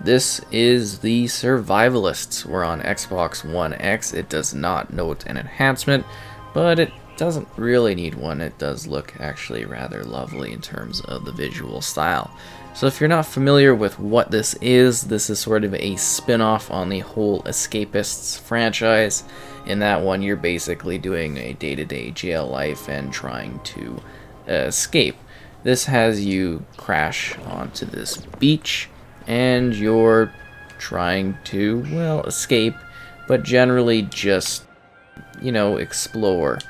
This is the Survivalists. We're on Xbox One X. It does not note an enhancement, but it doesn't really need one. It does look actually rather lovely in terms of the visual style. So if you're not familiar with what this is sort of a spin-off on the whole Escapists franchise. In that one, you're basically doing a day-to-day jail life and trying to escape. This has you crash onto this beach, and you're trying to, well, escape, but generally just, explore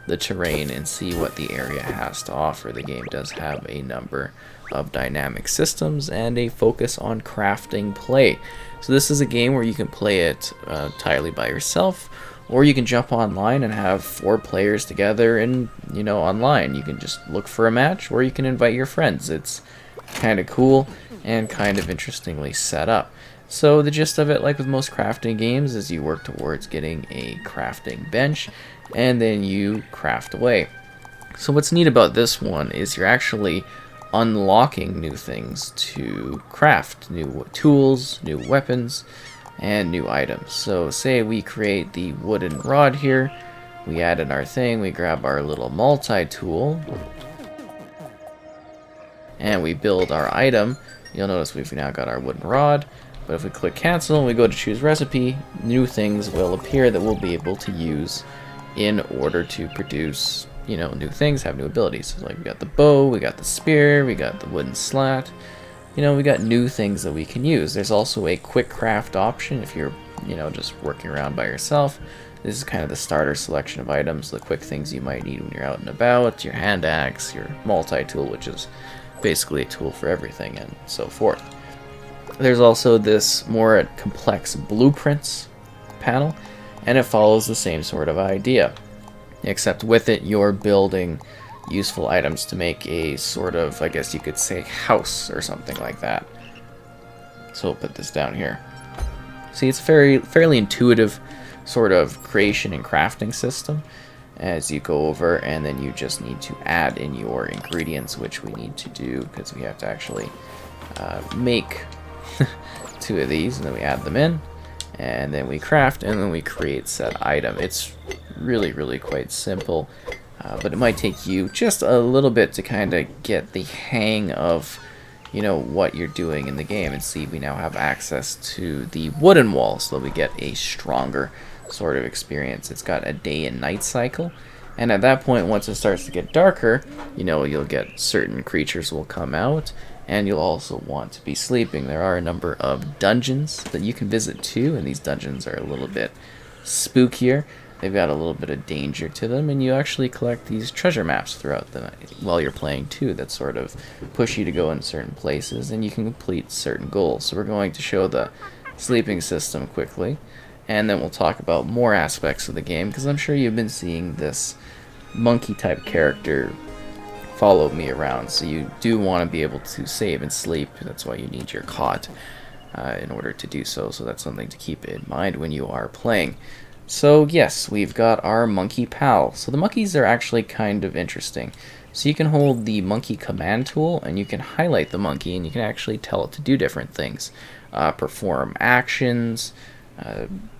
the terrain and see what the area has to offer. The game does have a number of dynamic systems and a focus on crafting play. So this is a game where you can play it entirely by yourself, or you can jump online and have 4 players together and, online. You can just look for a match, or you can invite your friends. It's kind of cool and kind of interestingly set up. So the gist of it, like with most crafting games, is you work towards getting a crafting bench, and then you craft away. So what's neat about this one is you're actually unlocking new things to craft, new tools, new weapons, and new items. So say we create the wooden rod here, we add in our thing, we grab our little multi-tool, and we build our item. You'll notice we've now got our wooden rod, but if we click cancel and we go to choose recipe, new things will appear that we'll be able to use in order to produce, new things, have new abilities. So like we got the bow, we got the spear, we got the wooden slat, we got new things that we can use. There's also a quick craft option if you're, just working around by yourself. This is kind of the starter selection of items, the quick things you might need when you're out and about, your hand axe, your multi-tool, which is basically a tool for everything, and so forth. There's also this more complex blueprints panel, and it follows the same sort of idea, except with it you're building useful items to make a sort of, I guess you could say, house or something like that. So we'll put this down here. See, it's a fairly intuitive sort of creation and crafting system as you go over, and then you just need to add in your ingredients, which we need to do because we have to actually make 2 of these, and then we add them in, and then we craft, and then we create said item. It's really quite simple, but it might take you just a little bit to kind of get the hang of what you're doing in the game. And see, we now have access to the wooden wall, so that we get a stronger sort of experience. It's got a day and night cycle, and at that point, once it starts to get darker, you'll get certain creatures will come out, and you'll also want to be sleeping. There are a number of dungeons that you can visit too, and these dungeons are a little bit spookier. They've got a little bit of danger to them, and you actually collect these treasure maps throughout the night while you're playing too, that sort of push you to go in certain places, and you can complete certain goals. So we're going to show the sleeping system quickly, and then we'll talk about more aspects of the game, because I'm sure you've been seeing this monkey type character follow me around, so you do want to be able to save and sleep. That's why you need your cot in order to do so, so that's something to keep in mind when you are playing. So yes, we've got our monkey pal. So the monkeys are actually kind of interesting. So you can hold the monkey command tool, and you can highlight the monkey, and you can actually tell it to do different things. Perform actions,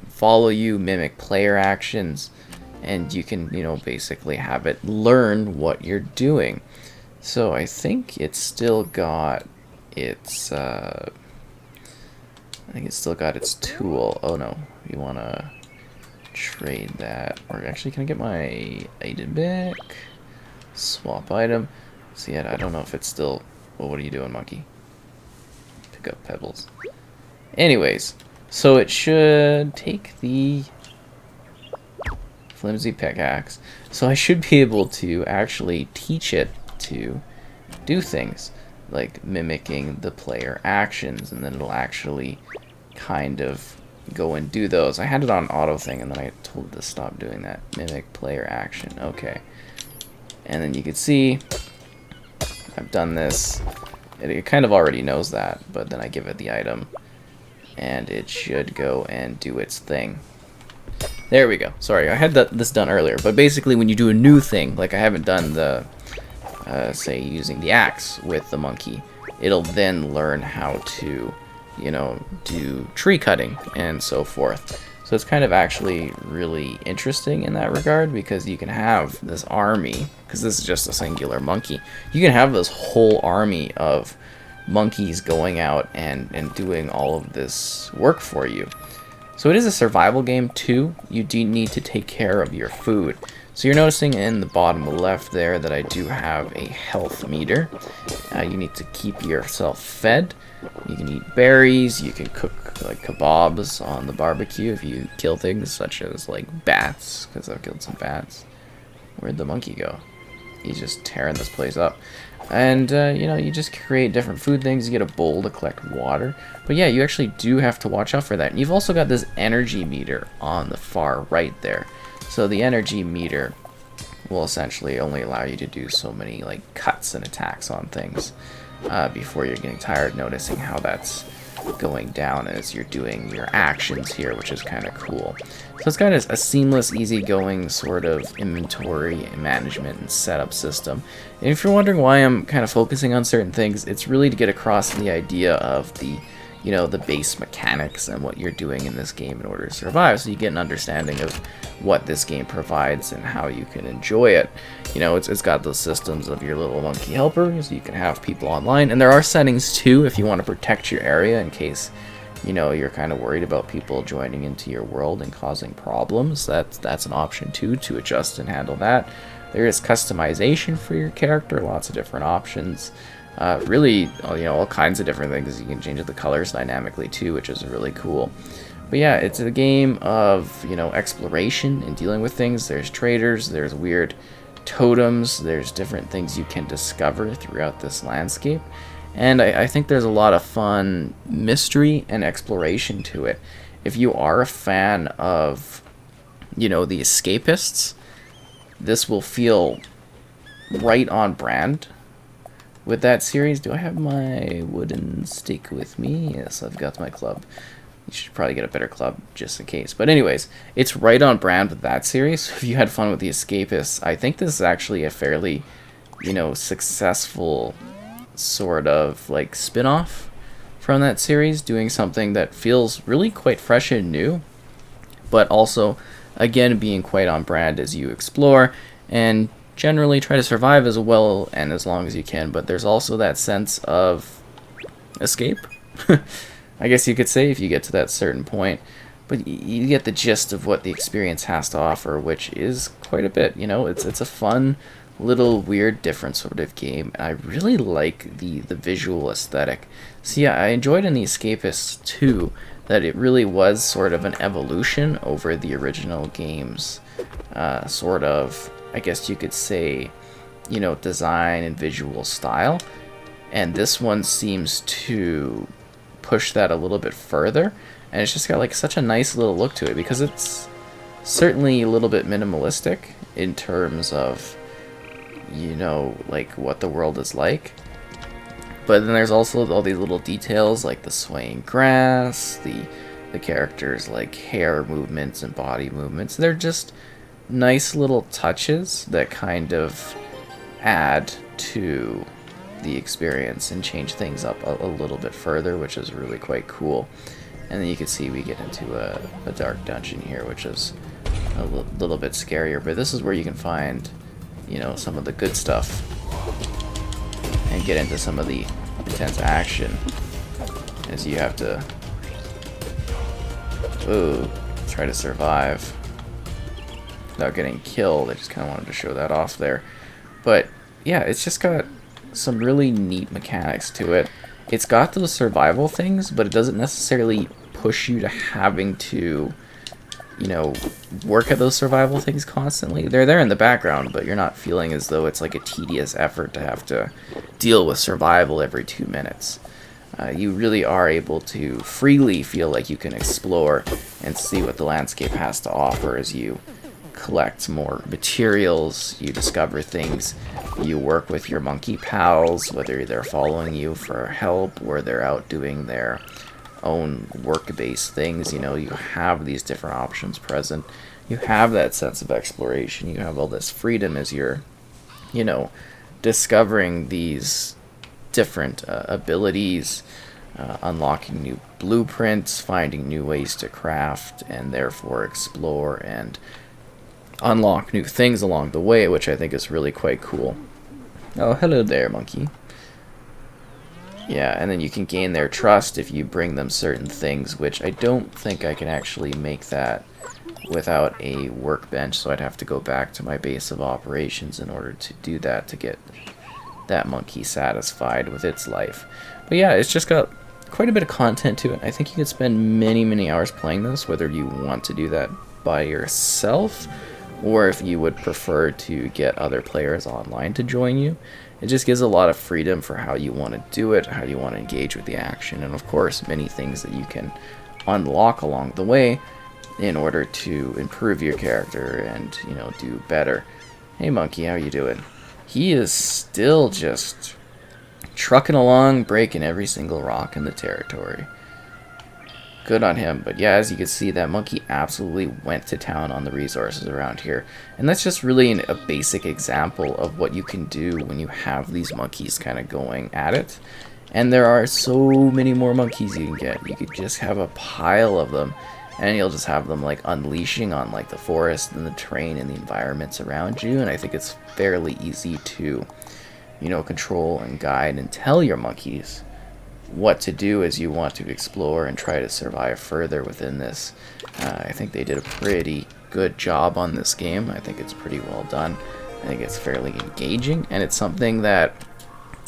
follow you, mimic player actions, and you can, basically have it learn what you're doing. So I think it's still got its, tool. Oh no, you want to trade that. Or actually, can I get my item back? Swap item. See, I don't know if it's still... Well, what are you doing, monkey? Pick up pebbles. Anyways, so it should take the flimsy pickaxe. So I should be able to actually teach it to do things like mimicking the player actions, and then it'll actually kind of go and do those. I had it on auto thing, and then I told it to stop doing that. Mimic player action. Okay. And then you can see I've done this. It kind of already knows that, but then I give it the item, and it should go and do its thing. There we go. Sorry, I had this done earlier, but basically when you do a new thing, like I haven't done the, say, using the axe with the monkey, it'll then learn how to you know, do tree cutting and so forth. So it's kind of actually really interesting in that regard, because you can have this army, because this is just a singular monkey, you can have this whole army of monkeys going out and doing all of this work for you. So it is a survival game too. You do need to take care of your food. So you're noticing in the bottom left there that I do have a health meter. You need to keep yourself fed. You can eat berries, you can cook like kebabs on the barbecue if you kill things such as like bats, because I've killed some bats. Where'd the monkey go? He's just tearing this place up. And, you know, you just create different food things. You get a bowl to collect water. But yeah, you actually do have to watch out for that. And you've also got this energy meter on the far right there. So the energy meter will essentially only allow you to do so many like cuts and attacks on things before you're getting tired, noticing how that's going down as you're doing your actions here, which is kind of cool. So it's kind of a seamless, easygoing sort of inventory management and setup system. And if you're wondering why I'm kind of focusing on certain things, it's really to get across the idea of the, you know, the base mechanics and what you're doing in this game in order to survive, so you get an understanding of what this game provides and how you can enjoy it. You know, it's got those systems of your little monkey helpers, you can have people online, and there are settings too if you want to protect your area in case, you know, you're kind of worried about people joining into your world and causing problems. That's an option too, to adjust and handle that. There is customization for your character, lots of different options. Really, you know, all kinds of different things. You can change the colors dynamically too, which is really cool. But yeah, it's a game of, you know, exploration and dealing with things. There's traders, there's weird totems, there's different things you can discover throughout this landscape. And I think there's a lot of fun mystery and exploration to it. If you are a fan of, you know, the Escapists, this will feel right on brand with that series. Do I have my wooden stake with me? Yes, I've got my club. You should probably get a better club just in case. But anyways, it's right on brand with that series. If you had fun with the Escapists, I think this is actually a fairly, you know, successful sort of like spin-off from that series, doing something that feels really quite fresh and new, but also, again, being quite on brand as you explore and generally try to survive as well and as long as you can. But there's also that sense of escape, I guess you could say, if you get to that certain point. But you get the gist of what the experience has to offer, which is quite a bit. You know, it's a fun little weird different sort of game. I really like the visual aesthetic. So yeah, I enjoyed in the Escapists too that it really was sort of an evolution over the original game's sort of, I guess you could say, you know, design and visual style. And this one seems to push that a little bit further. And it's just got like such a nice little look to it, because it's certainly a little bit minimalistic in terms of, you know, like what the world is like. But then there's also all these little details like the swaying grass, the characters' like hair movements and body movements. They're just nice little touches that kind of add to the experience and change things up a little bit further, which is really quite cool. And then you can see we get into a dark dungeon here, which is a little bit scarier, but this is where you can find, you know, some of the good stuff and get into some of the intense action as you have to try to survive without getting killed. I just kind of wanted to show that off there. But yeah, it's just got some really neat mechanics to it. It's got those survival things, but it doesn't necessarily push you to having to, you know, work at those survival things constantly. They're there in the background, but you're not feeling as though it's like a tedious effort to have to deal with survival every 2 minutes. You really are able to freely feel like you can explore and see what the landscape has to offer as you collect more materials, you discover things, you work with your monkey pals, whether they're following you for help or they're out doing their own work-based things. You know, you have these different options present. You have that sense of exploration. You have all this freedom as you're, you know, discovering these different abilities unlocking new blueprints, finding new ways to craft, and therefore explore and unlock new things along the way, which I think is really quite cool. Oh, hello there, monkey. Yeah, and then you can gain their trust if you bring them certain things, which I don't think I can actually make that without a workbench, so I'd have to go back to my base of operations in order to do that, to get that monkey satisfied with its life. But yeah, it's just got quite a bit of content to it. I think you could spend many hours playing this, whether you want to do that by yourself or if you would prefer to get other players online to join you. It just gives a lot of freedom for how you want to do it, how you want to engage with the action, and of course many things that you can unlock along the way in order to improve your character and, you know, do better. Hey monkey, how you doing? He is still just trucking along, breaking every single rock in the territory. Good on him. But yeah, as you can see, that monkey absolutely went to town on the resources around here. And that's just really a basic example of what you can do when you have these monkeys kind of going at it. And there are so many more monkeys you can get. You could just have a pile of them, and you'll just have them like unleashing on like the forest and the terrain and the environments around you. And I think it's fairly easy to, you know, control and guide and tell your monkeys what to do as you want to explore and try to survive further within this. I think they did a pretty good job on this game. I think it's pretty well done. I think it's fairly engaging, and it's something that,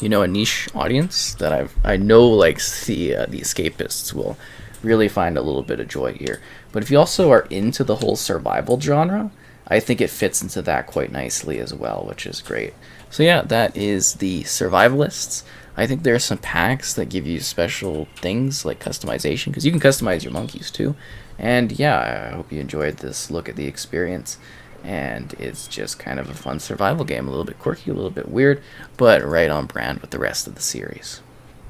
you know, a niche audience that I know likes the Escapists will really find a little bit of joy here. But if you also are into the whole survival genre, I think it fits into that quite nicely as well, which is great. So yeah, that is the Survivalists. I think there are some packs that give you special things like customization, because you can customize your monkeys too. And yeah, I hope you enjoyed this look at the experience. And it's just kind of a fun survival game, a little bit quirky, a little bit weird, but right on brand with the rest of the series.